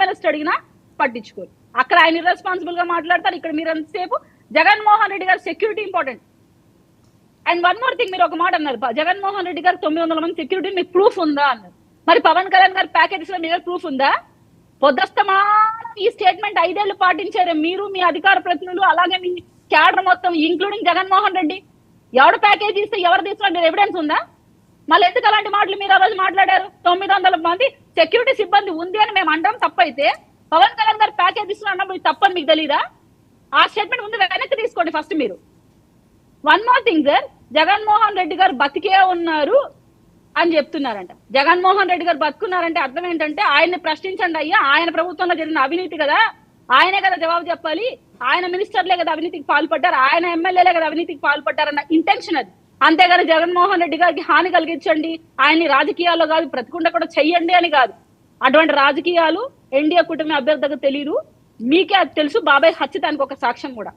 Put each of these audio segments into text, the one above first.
Journalist అడిగినా పట్టించుకోరు. అక్కడ ఆయన ఇర్రెస్పాన్సిబుల్ గా మాట్లాడతారు, ఇక్కడ మీరు అంతసేపు జగన్మోహన్ రెడ్డి గారు security important. And one more thing, మీరు ఒక మాట అన్నారు, జగన్మోహన్ రెడ్డి గారు 900 మంది సెక్యూరిటీ మీకు ప్రూఫ్ ఉందా అన్నారు. మరి పవన్ కళ్యాణ్ గారి ప్యాకేజెస్ లో మీ దగ్గర ప్రూఫ్ ఉందా? పొద్దుస్తమానం ఈ స్టేట్మెంట్ 5 ఏళ్లు పాటించారు మీరు, మీ అధికార ప్రతినిధులు, అలాగే మీ క్యాడర్ మొత్తం ఇంక్లూడింగ్ జగన్మోహన్ రెడ్డి. ఎవడు ప్యాకేజ్ ఇస్తే ఎవరు తీసుకున్న ఎవిడెన్స్ ఉందా? మళ్ళీ ఎందుకు అలాంటి మాటలు మీరు ఆ రోజు మాట్లాడారు? 900 మంది సెక్యూరిటీ సిబ్బంది ఉంది అని మేము అంటాం తప్పైతే, పవన్ కళ్యాణ్ గారు ప్యాకేజ్ ఇస్తున్నా అన్నప్పుడు తప్పని మీకు తెలీదా? ఆ స్టేట్మెంట్ ముందు వెనక్కి తీసుకోండి ఫస్ట్ మీరు. One more thing sir, Jaganmohan Reddy గారు బతికే ఉన్నారు అని చెప్తున్నారంట. జగన్మోహన్ రెడ్డి గారు బతుకున్నారంటే అర్థం ఏంటంటే ఆయన్ని ప్రశ్నించండి అయ్యా, ఆయన ప్రభుత్వంలో జరిగిన అవినీతి కదా, ఆయనే కదా జవాబు చెప్పాలి, ఆయన మినిస్టర్లే కదా అవినీతికి పాల్పడ్డారు, ఆయన ఎమ్మెల్యేలే కదా అవినీతికి పాల్పడ్డారన్న ఇంటెన్షన్ అది. అంతేగాని జగన్మోహన్ రెడ్డి గారికి హాని కలిగించండి, ఆయన్ని రాజకీయాల్లో కాదు ప్రతికుండా కూడా చెయ్యండి అని కాదు. అటువంటి రాజకీయాలు ఎన్డీఏ కూటమి అభ్యర్థిగా తెలియదు, మీకే అది తెలుసు. బాబాయ్ హత్య దానికి ఒక సాక్ష్యం కూడా.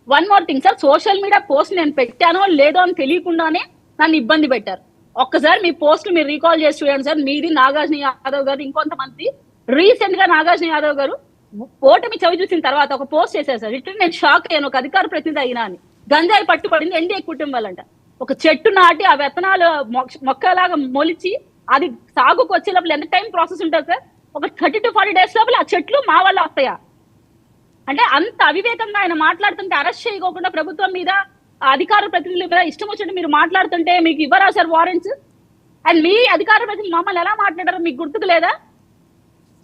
One more thing sir, social media post నేను పెట్టానో లేదో అని తెలియకుండానే నన్ను ఇబ్బంది పెట్టారు. ఒక్కసారి మీ పోస్ట్ మీరు రీకాల్ చేసి చూడండి సార్. మీది, నాగార్జున యాదవ్ గారు, ఇంకొంతమంది రీసెంట్ గా నాగార్జున యాదవ్ గారు ఓటమి చవి చూసిన తర్వాత ఒక పోస్ట్ చేశారు సార్. ఇట్లా నేను షాక్ అయ్యాను, ఒక అధికార ప్రతినిధి అయినా అని. గంజాయి పట్టుబడింది ఎన్డీఏ కుటుంబాలంట. ఒక చెట్టు నాటి ఆ విత్తనాలు మొక్కలాగా మొలిచి అది సాగుకు వచ్చే లోపల ఎంత టైం ప్రాసెస్ ఉంటుంది సార్? ఒక 30 to 40 days లోపల ఆ చెట్లు మా వల్ల వస్తాయా? అంటే అంత అవివేకంగా ఆయన మాట్లాడుతుంటే అరెస్ట్ చేయకోకుండా ప్రభుత్వం మీద, అధికార ప్రతినిధుల మీద ఇష్టం వచ్చినట్టు మీరు మాట్లాడుతుంటే మీకు ఇవ్వరా సార్ వారెంట్స్? అండ్ మీ అధికార ప్రతినిధులు మమ్మల్ని ఎలా మాట్లాడారో మీకు గుర్తుకు లేదా?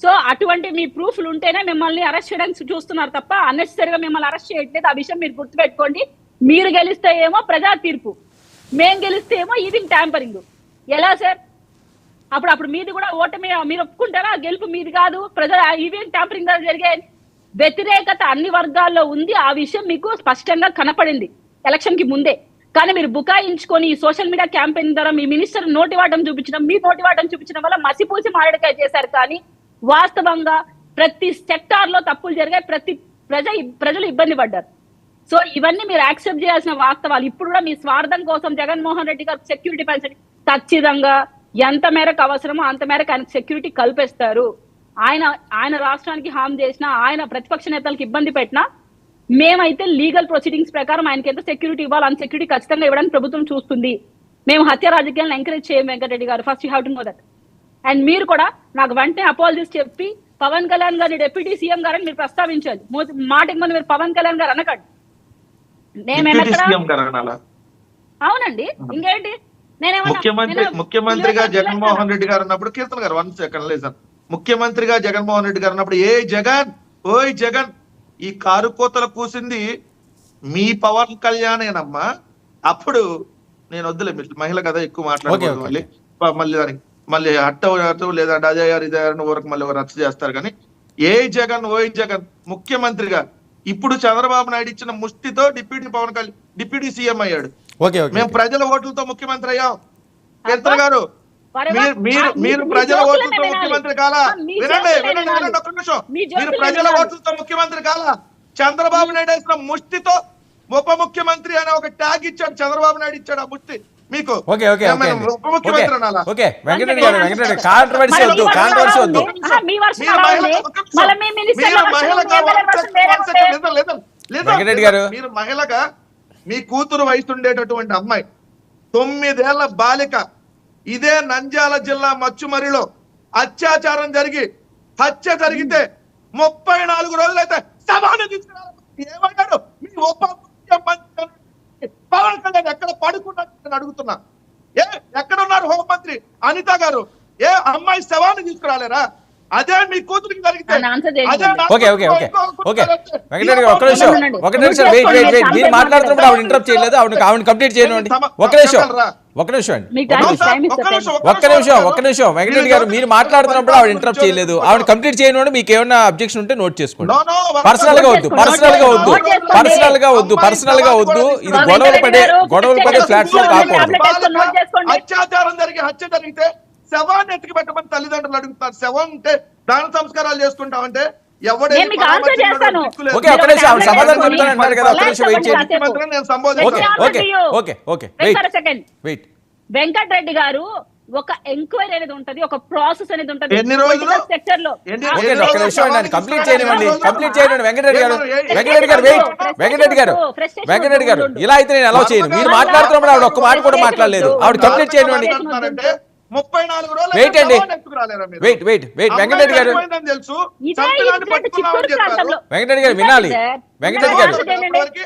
సో అటువంటి మీ ప్రూఫ్లు ఉంటేనే మిమ్మల్ని అరెస్ట్ చేయడానికి చూస్తున్నారు తప్ప అన్నెసరీగా మిమ్మల్ని అరెస్ట్ చేయట్లేదు. ఆ విషయం మీరు గుర్తుపెట్టుకోండి. మీరు గెలిస్తే ఏమో ప్రజా తీర్పు, మేం గెలిస్తే ఏమో ఈవింగ్ ట్యాంపరింగ్. ఎలా సార్? అప్పుడు మీది కూడా ఓటమి మీరు ఒప్పుకుంటారా? గెలుపు మీది కాదు, ప్రజల ఈవింగ్ ట్యాంపరింగ్ ద్వారా జరిగే వ్యతిరేకత అన్ని వర్గాల్లో ఉంది. ఆ విషయం మీకు స్పష్టంగా కనపడింది ఎలక్షన్ కి ముందే. కానీ మీరు బుకాయించుకొని ఈ సోషల్ మీడియా క్యాంపెయిన్ ద్వారా మీ మినిస్టర్ నోటివాటం చూపించడం, మీ నోటివాటం చూపించడం వల్ల మసిపూసి మారడికాయ చేశారు. కానీ వాస్తవంగా ప్రతి సెక్టార్ లో తప్పులు జరిగాయి, ప్రజలు ఇబ్బంది పడ్డారు. సో ఇవన్నీ మీరు యాక్సెప్ట్ చేయాల్సిన వాస్తవాలు. ఇప్పుడు కూడా మీ స్వార్థం కోసం జగన్మోహన్ రెడ్డి గారు సెక్యూరిటీ పెంచండి, ఖచ్చితంగా ఎంత మేరకు అవసరమో అంత మేరకు ఆయన సెక్యూరిటీ కల్పిస్తారు. ఆయన రాష్ట్రానికి హామ్ చేసినా, ఆయన ప్రతిపక్ష నేతలకు ఇబ్బంది పెట్టినా, మేమైతే లీగల్ ప్రొసీడింగ్స్ ప్రకారం ఆయనకి ఎంత సెక్యూరిటీ ఇవ్వాలి అంత సెక్యూరిటీ ఖచ్చితంగా ఇవ్వడానికి ప్రభుత్వం చూస్తుంది. మేము హత్య రాజకీయాలను ఎంకరేజ్ చేయం వెంకటరెడ్డి గారు, first you have to know that. And మీరు కూడా నాకు వెంటనే అపాలజీస్ చెప్పి పవన్ కళ్యాణ్ గారిని డిప్యూటీ సీఎం గారని మీరు ప్రస్తావించాలి. మాటకి ముందు మీరు పవన్ కళ్యాణ్ గారు అనకండి. అవునండి, ఇంకేంటి? ముఖ్యమంత్రిగా జగన్మోహన్ రెడ్డి గారు ఉన్నప్పుడు, కీర్తన గారు 1 second లేదు, ముఖ్యమంత్రిగా జగన్మోహన్ రెడ్డి గారు ఉన్నప్పుడు ఏ జగన్, ఓయ్ జగన్, ఈ కారు కోతలు కూసింది మీ పవన్ కళ్యాణేనమ్మా. అప్పుడు నేను వద్దులే, మహిళ కదా ఎక్కువ మాట్లాడకూడదు, మళ్ళీ దానికి మళ్ళీ అట్ట లేదా అజయ్ గారు ఇదే ఊరకు మళ్ళీ రచ్చ చేస్తారు. కానీ ఏ జగన్, ఓయ్ జగన్ ముఖ్యమంత్రిగా ఇప్పుడు చంద్రబాబు నాయుడు ఇచ్చిన ముష్టితో డిప్యూటీ సీఎం అయ్యాడు. మేము ప్రజల ఓట్లతో ముఖ్యమంత్రి అయ్యాం. కీర్తన గారు, మీరు ప్రజల ఓట్లతో ముఖ్యమంత్రి కాలా? వినండి ఒక్క నిమిషం. మీరు ప్రజల ఓట్లతో ముఖ్యమంత్రి కాలా? చంద్రబాబు నాయుడు వేసిన ముష్టితో ఉప ముఖ్యమంత్రి అనే ఒక ట్యాగ్ ఇచ్చాడు చంద్రబాబు నాయుడు, ఇచ్చాడు ఆ ముష్టి మీకు. ఉప ముఖ్యమంత్రి అనాలా? మీరు మహిళగా మీ కూతురు వయసు ఉండేటటువంటి అమ్మాయి, 9 ఏళ్ల బాలిక, ఇదే నంద్యాల జిల్లా మచ్చుమరిలో అత్యాచారం హత్య జరిగితే 34 రోజులైతే సభను తీసుకురాలి. ఏమన్నాడు మీ ఉప ముఖ్యమంత్రి పవన్ కళ్యాణ్? ఎక్కడ పడుకున్నట్టు అడుగుతున్నా. ఎక్కడున్నారు హోంమంత్రి అనిత గారు? ఏ అమ్మాయి శవాన్ని తీసుకురాలేరా? అదే మీ కూతురికి జరిగితే మీరు మాట్లాడుతున్నప్పుడు ఆవిడ ఇంటరప్ట్ చేయలేదు, ఆవిడ కంప్లీట్ చేయనివ్వండి. ఒక్క నిమిషం వెంకటరెడ్డి గారు, మీరు మాట్లాడుతున్నప్పుడు ఆవిడ ఇంటరప్ట్ చేయలేదు, ఆవిడ కంప్లీట్ చేయనివ్వండి. మీకు ఏమైనా అబ్జెక్షన్ ఉంటే నోట్ చేసుకోండి. పర్సనల్ గా వద్దు. ఇది గొడవలు పడే ప్లాట్ఫామ్ కాకూడదు. అత్యాచారం హత్య జరిగితే శవాన్ని ఎత్తికి పెట్టమని తల్లిదండ్రులు అడుగుతారు. శవం ఉంటే దాన సంస్కారాలు చేసుకుంటామంటే వెంకటరెడ్డి గారు ఒక ఎంక్వైరీ అనేది ఉంటది, ఒక ప్రాసెస్ అనేది ఉంటది ఎన్ని రోజులు? సెక్టర్ లో. ఓకే అండి, ఒక్క నిమిషం అండి, కంప్లీట్ చేయనివ్వండి వెంకటరెడ్డి గారు వెంకటరెడ్డి గారు ఇలా అయితే నేను అలౌ చేయను. మీరు మాట్లాడుతున్నప్పుడు ఆవిడ ఒక్క మాట కూడా మాట్లాడలేదు. ఆవిడ కంప్లీట్ చేయనివ్వండి. 34 రోజులు వెయిట్ అండి, రాలేరా మీరు? వెయిట్ వెంకటరెడ్డి గారు చనిపోయిందని తెలుసు ఇదే చంపినాన్ని ఇన్సిడెంట్ పట్టుకున్నామని చిత్తూరు చెప్పారు. ప్రాంతంలో. వెంకటరెడ్డి గారు వినాలి. వెంకటరెడ్డి గారు ఏంటంటే